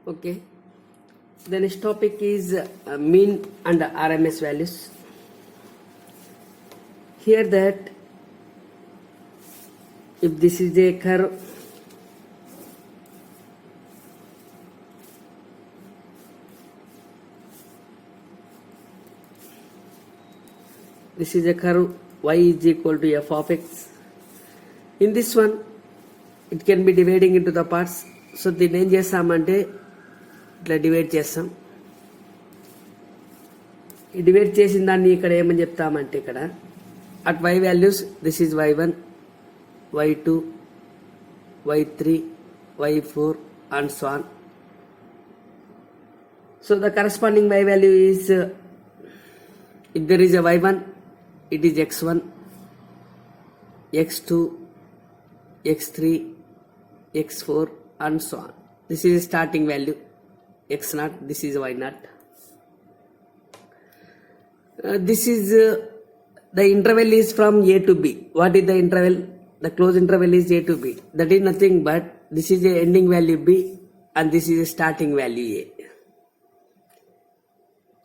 Okay. The next topic is mean and RMS values. Here that if this is a curve, this is a curve y is equal to f of x. In this one, it can be dividing into the parts. So దీన్ని ఏం చేస్తామంటే ఇట్లా divide చేస్తాం. ఈ divide చేసిన దాన్ని ఇక్కడ ఏమని చెప్తామంటే ఇక్కడ at y values this is y1, y2, y3, y4 and so on. So the corresponding y value is if there is a y1, it is x1, x2, x3, x4 and so on. This is starting value x0, this is y0. This is the interval is from a to b. What is the interval? The closed interval is a to b. That is nothing but this is the ending value b and this is the starting value a.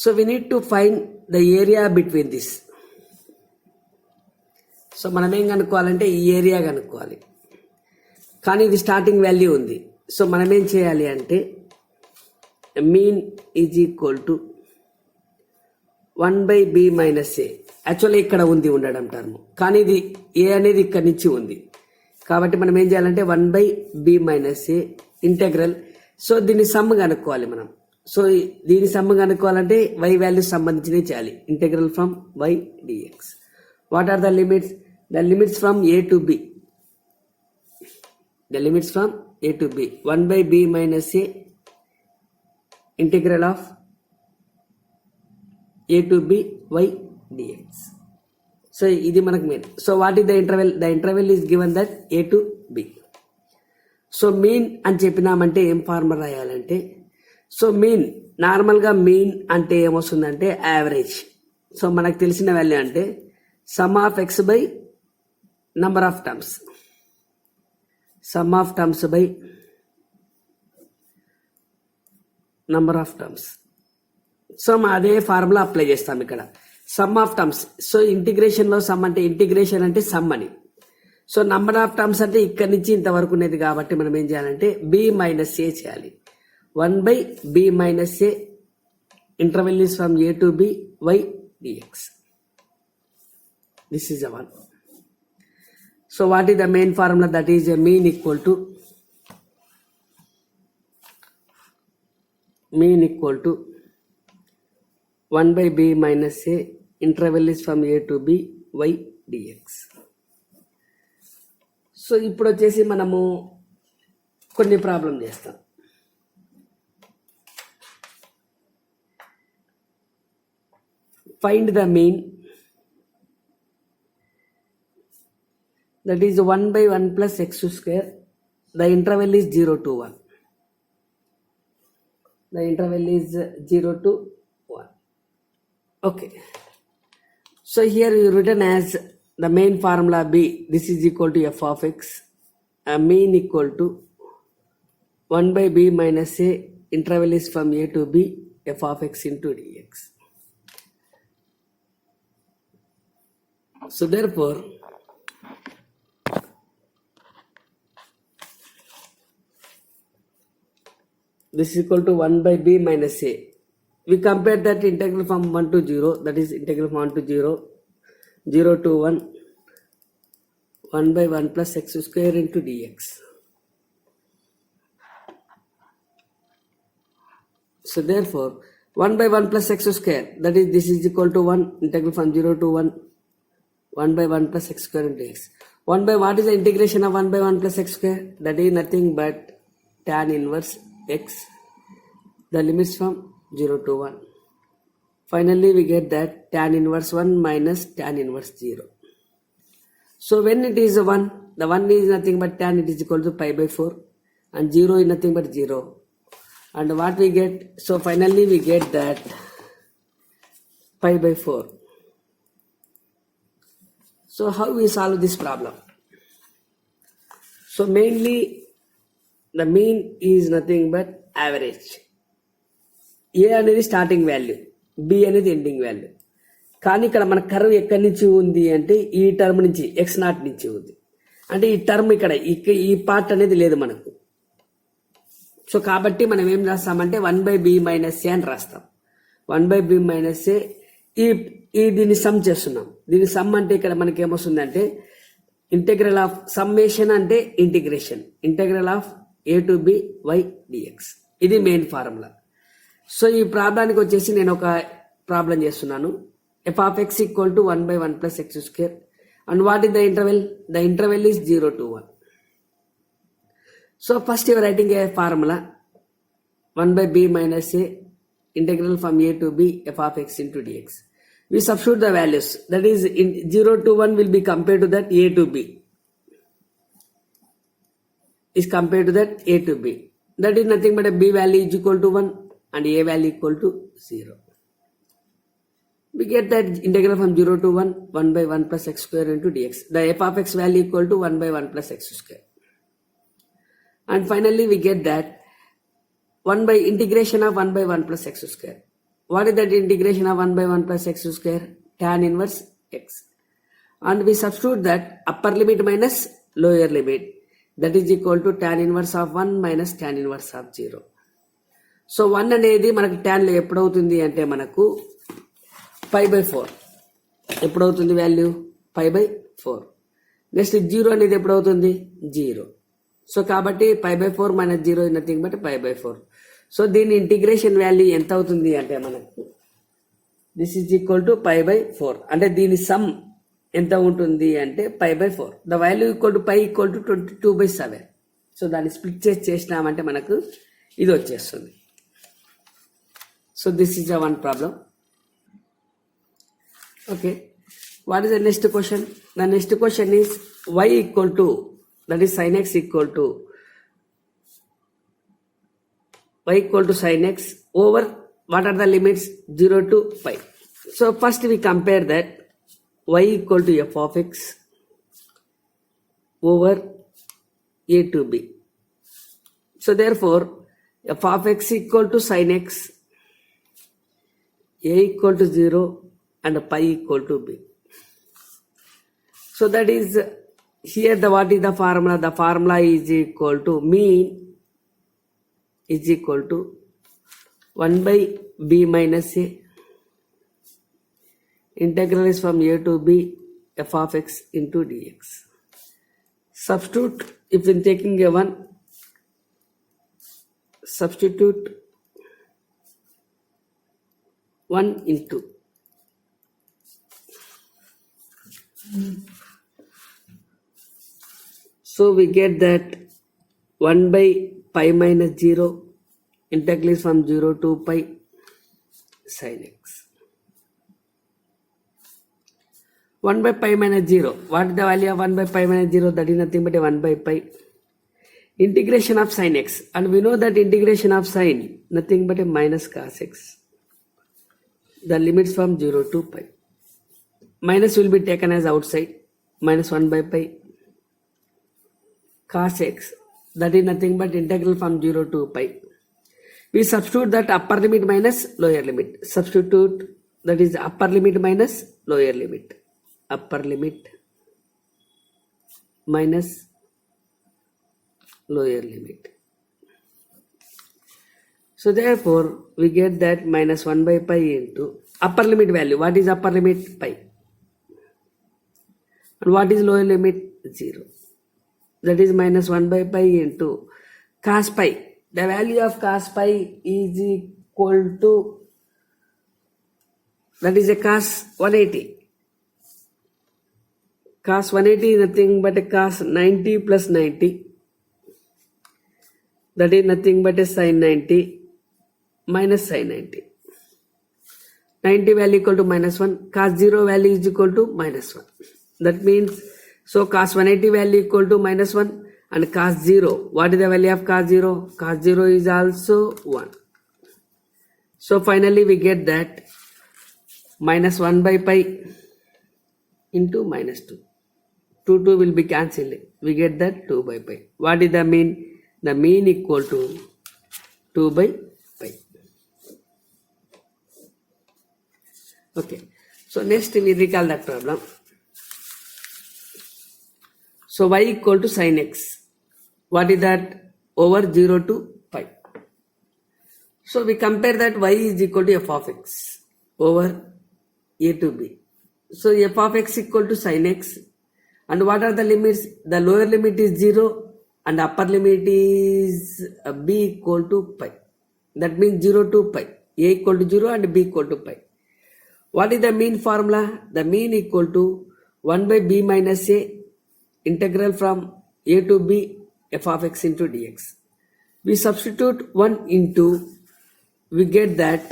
So we need to find the area between this. So మనం ఏం కనుక్కోవాలంటే ఈ area కనుక్కోవాలి, కానీ ఇది starting value ఉంది. So మనం ఏం చేయాలి అంటే mean is equal to 1/b minus A. Actually ఇక్కడ ఉంది ఉండడం టర్మ్, కానీ ఇది ఏ అనేది ఇక్కడ నుంచి ఉంది కాబట్టి మనం ఏం చేయాలంటే 1/b మైనస్ ఏ ఇంటెగ్రల్. సో దీన్ని సమ్ కనుక్కోవాలి మనం. సో దీని సమ్ కనుక్కోవాలంటే y వాల్యూ సంబంధించినవి చేయాలి. Integral from y dx. What are the limits? The limits from a to b. The limits from a to b. 1/b minus a integral of a to b y dx. So ఇది మనకు main. So what is the interval? The interval is given that a to b. So mean అని చెప్పినామంటే ఏం formula రాయాలంటే, so mean నార్మల్గా mean అంటే ఏమొస్తుందంటే average. So మనకు తెలిసిన వాల్యూ అంటే some of X by number of terms, sum of terms by number of terms. So అదే ఫార్ములా అప్లై చేస్తాం ఇక్కడ. సమ్ ఆఫ్ టర్మ్స్, సో ఇంటిగ్రేషన్లో సమ్ అంటే ఇంటిగ్రేషన్ అంటే సమ్ అని. సో నంబర్ ఆఫ్ టర్మ్స్ అంటే ఇక్కడ నుంచి ఇంతవరకు ఉన్నది కాబట్టి మనం ఏం చేయాలంటే b మైనస్ ఏ చేయాలి. 1/b minus A interval is from a to b y dx. This is the one. So what is the main formula? That is a mean equal to 1/b minus a interval is from a to b y dx. So ఇప్పుడు వచ్చేసి మనము కొన్ని problem చేస్తాం. Find the mean. That is 1/1 plus x square. The interval is 0 to 1. The interval is 0 to 1. Okay. So here you written as the main formula b. This is equal to f of x. Mean equal to 1/b minus a. Interval is from a to b. F of x into dx. So therefore, this is equal to 1/b minus a. We compare that integral from 1 to 0, that is integral from 1 to 0, 0 to 1, 1/1 plus x square into dx. So therefore 1/1 plus x square, that is this is equal to 1, integral from 0 to 1, 1/1 plus x square into dx. What is the integration of 1/1 plus x square? That is nothing but tan inverse x, the limits from 0 to 1. Finally we get that tan inverse 1 minus tan inverse 0. So when it is 1, the 1 is nothing but tan, it is equal to pi by 4, and 0 is nothing but 0. And what we get? So finally we get that pi by 4. So how we solve this problem? So mainly the mean is nothing but average. A అనేది starting value, B అనేది ending value. కానీ ఇక్కడ మన curve ఎక్కడి నుంచి ఉంది అంటే ఈ టర్మ్ నుంచి x0 నుంచి ఉంది. అంటే ఈ టర్మ్ ఇక్కడ ఈ పార్ట్ అనేది లేదు మనకు. సో కాబట్టి మనం ఏం రాస్తామంటే 1/b - a అని రాస్తాం. 1/b - a ఈ దీన్ని సమ్ చేస్తున్నాం. దీని సమ్ అంటే ఇక్కడ మనకి ఏమొస్తుందంటే ఇంటెగ్రల్ ఆఫ్ సమ్మేషన్ అంటే integration, integral of a to b y dx. ఇది మెయిన్ ఫార్ములా. సో ఈ ప్రాబ్లానికి వచ్చేసి నేను ఒక ప్రాబ్లం చేస్తున్నాను. f of x equal to 1/1 plus x square. And what is the interval? The interval is 0 to 1. So first you are writing a formula 1/b minus a integral from a to b f of x into dx. We substitute the values. That is in 0 to 1 will be compared to that a to b. Is compared to that a to b. That is nothing but a b value is equal to 1 and a value equal to 0. We get that integral from 0 to 1, 1/1 plus x square into dx. The f of x value equal to 1/1 plus x square. And finally we get that 1 by integration of 1/1 plus x square. What is that integration of 1/1 plus x square? Tan inverse x. And we substitute that upper limit minus lower limit. That is equal to tan inverse of 1 minus tan inverse of 0. So 1 అనేది మనకు tan లో ఎప్పుడవుతుంది అంటే మనకు π/4 ఎప్పుడవుతుంది value π/4. Next 0 అనేది ఎప్పుడవుతుంది 0. So కాబట్టి π/4 minus 0 is nothing but π/4. So దీని integration value ఎంత అవుతుంది అంటే మనకు దిస్ ఈజ్ ఈక్వల్ టు π/4. అంటే దీని సమ్ ఎంత ఉంటుంది అంటే π/4. The value equal to π equal to 22/7. So దాన్ని స్ప్లిట్ చేసినామంటే మనకు ఇది వచ్చేస్తుంది. So this is a one problem. Okay, what is the next question? The next question is y equal to, that is sin x equal to sin x over what are the limits 0 to pi. So first we compare that y equal to f of x over a to b. So therefore f of x equal to sin x, a equal to 0 and pi equal to b. So that is here what is the formula? The formula is equal to mean is equal to 1/b minus a. Integral is from a to b f of x into dx. Substitute, if in taking a 1, substitute 1 into so we get that 1/pi minus 0, integral is from 0 to pi sin x. 1/pi minus 0. What is the value of 1/pi minus 0? That is nothing but a 1/pi. Integration of sin x. And we know that integration of sin nothing but a minus cos x. The limits from 0 to pi. Minus will be taken as outside. Minus 1/pi cos x. That is nothing but integral from 0 to pi. We substitute that upper limit minus lower limit. Substitute that is upper limit minus lower limit. Upper limit minus lower limit. So therefore we get that minus 1/pi into upper limit value. What is upper limit? Pi. And what is lower limit? 0. That is minus 1/pi into cos pi. The value of cos pi is equal to, that is a cos 180. Cos 180 is nothing but a cos 90 plus 90. That is nothing but a sin 90 minus sin 90. 90 value equal to minus 1. Cos 0 value is equal to minus 1. That means, so cos 180 value equal to minus 1 and cos 0. What is the value of cos 0? Cos 0 is also 1. So finally we get that minus 1/pi into minus 2. 2 will be cancelled. We get that 2/pi. What is the mean? The mean equal to 2 by pi. Okay. So next we recall that problem. So y equal to sin x. What is that? Over 0 to pi. So we compare that y is equal to f of x over a to b. So f of x equal to sin x. And what are the limits? The lower limit is 0 and upper limit is b equal to pi. That means 0 to pi. A equal to 0 and b equal to pi. What is the mean formula? The mean equal to 1 by b minus a integral from a to b f of x into dx. We substitute 1 into, we get that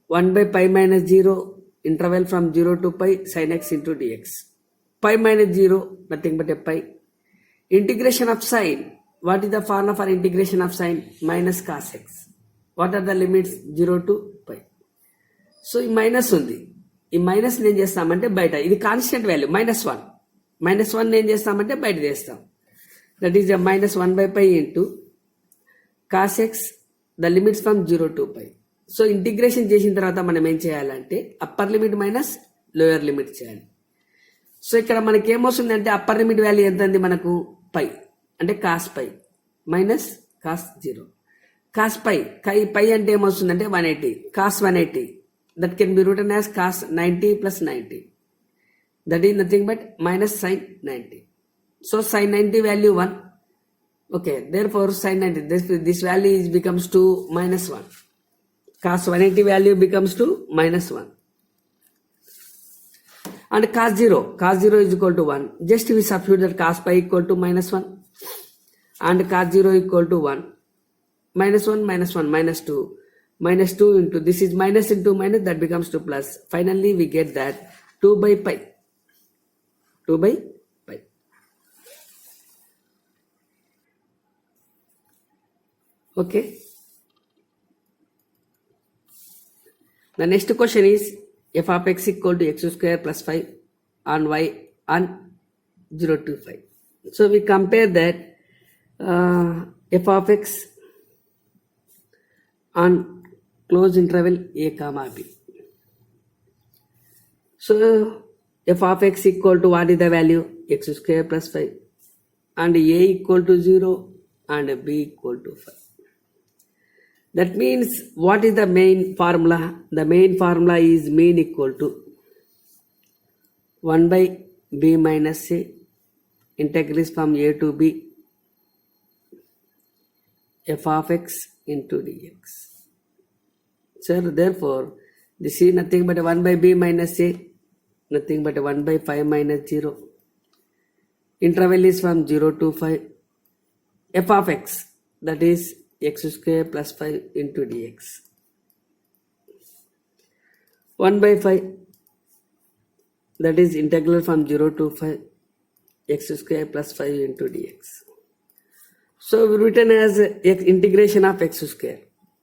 1 by pi minus 0 interval from 0 to pi sin x into dx. Pi minus 0, nothing but a pi. Integration of sine. What is the formula for integration of sine? Minus cos x. What are the limits? 0 to pi. So ఈ minus ఉంది. ఈ minus ఏం చేస్తామంటే బయట, ఇది constant value -1. -1 ఏం చేస్తామంటే బయట చేస్తాం. That is -1 by pi into cos X the limits from 0 to pi. So integration చేసిన తర్వాత మనం ఏం చేయాలంటే upper limit minus lower limit చేయాలి. సో ఇక్కడ మనకి ఏమొస్తుందంటే అప్పర్ లిమిట్ వాల్యూ ఎంత ఉంది మనకు? పై, అంటే cos pi minus cos 0. Cos pi pi అంటే ఏమొస్తుందంటే 180. Cos 180 that can be written as cos 90 plus 90. That is nothing but minus sin 90. So sin 90 value 1. Okay, therefore sin 90, this value becomes 2 minus 1. Cos 180 value becomes 2 minus 1. And cos 0 is equal to 1. Just we substitute that cos pi equal to -1 and cos 0 equal to 1. -1 minus 1 minus 2. Minus 2 into, this is minus into minus, that becomes 2 plus. Finally, we get that 2 by pi. 2 by pi. Okay. The next question is f of x equal to x square plus 5 on y on 0 to 5. So we compare that f of x on close interval a comma b. So f of x equal to, what is the value? X square plus 5 and a equal to 0 and b equal to 5. That means what is the main formula? The main formula is mean equal to 1 by b minus a integrals from a to b f of x into dx. So therefore this is nothing but 1 by b minus a, nothing but 1 by 5 minus 0. Interval is from 0 to 5. F of x, that is x square plus 5 into dx. 1 by 5, that is integral from 0 to 5 x square plus 5 into dx. So we written as integration of x square.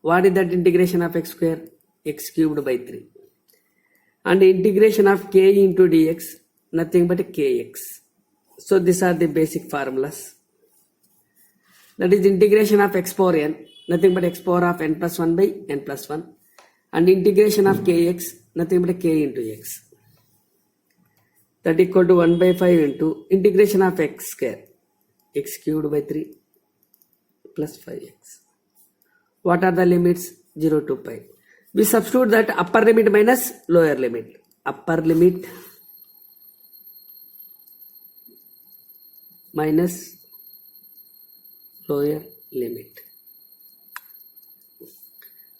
What is that integration of x square? X cubed by 3. And integration of k into dx, nothing but kx. So these are the basic formulas. That is integration of x power n, nothing but x power of n plus 1 by n plus 1. And integration of kx, nothing but k into x. That equal to 1 by 5 into integration of x square, x cubed by 3 plus 5x. What are the limits? 0 to pi. We substitute that upper limit minus lower limit. Upper limit minus lower limit.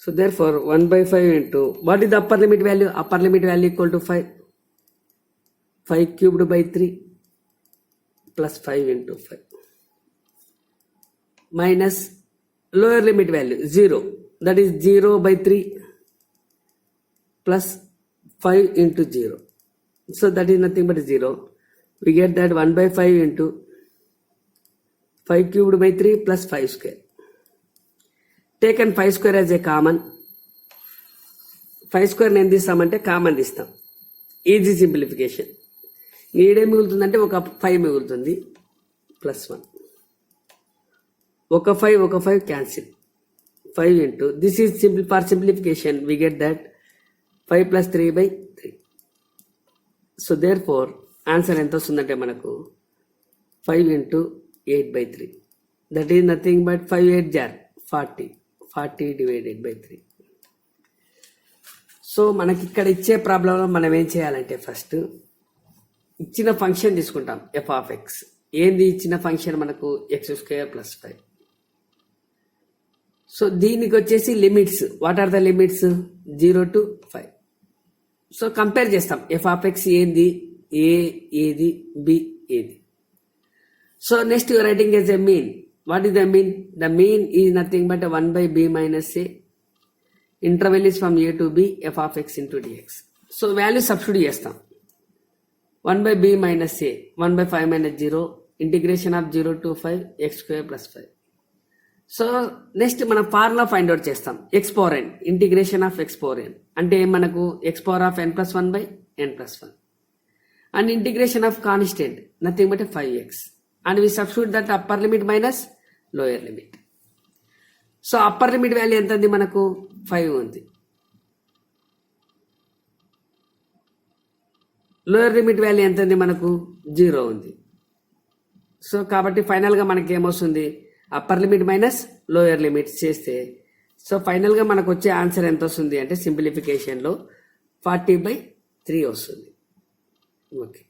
So therefore 1 by 5 into, what is the upper limit value? Upper limit value equal to 5. 5 cubed by 3 plus 5 into 5. Minus lower limit value 0, that is 0 by 3 plus 5 into 0. So that is nothing but 0. We get that 1 by 5 into 5 cubed by 3 plus 5 square. Taken 5 square as a common. 5 square నేను తీస్తామంటే common తీస్తాం. Easy simplification. ఈడే మిగులుతుందంటే ఒక 5 మిగులుతుంది plus 1. ఒక 5 cancel. 5 into, this is simple, for simplification we get that 5 plus 3 by 3. So therefore answer ఎంత వస్తుందంటే మనకు 5 into 8 by 3. That is nothing but 5 8 jar 40 divided by 3. So మనకి ఇక్కడ ఇచ్చే ప్రాబ్లంలో మనం ఏం చేయాలంటే ఫస్ట్ ఇచ్చిన ఫంక్షన్ తీసుకుంటాం ఎఫ్ ఆఫ్ ఎక్స్. ఏంది ఇచ్చిన ఫంక్షన్ మనకు ఎక్స్ స్క్వేర్ ప్లస్ 5. సో దీనికి వచ్చేసి limits, what are the limits? 0 to 5. So compare చేస్తాం ఎఫ్ ఆఫ్ ఎక్స్ ఏంది, ఏ ఏది, బి ఏది. So next you're writing as a mean. What is the mean? The mean is nothing but 1 by b minus a. Interval is from a to b f of x into dx. So value substitute చేస్తాం. 1 by b minus a, 1 by 5 minus 0, integration of 0 to 5 x square plus 5. So next మనం formula find out చేస్తాం. X power n, integration of x power n అంటే మనకు x power of n plus 1 by n plus 1. And integration of constant nothing but 5x. And we substitute that upper limit minus lower limit. So upper limit value ఎంత ఉంది మనకు? 5 ఉంది. Lower limit value ఎంత ఉంది మనకు? 0 ఉంది. So కాబట్టి ఫైనల్గా మనకి ఏమొస్తుంది? Upper limit minus lower limit చేస్తే సో ఫైనల్గా మనకు వచ్చే ఆన్సర్ ఎంత వస్తుంది అంటే సింప్లిఫికేషన్లో 40/3 వస్తుంది. ఓకే.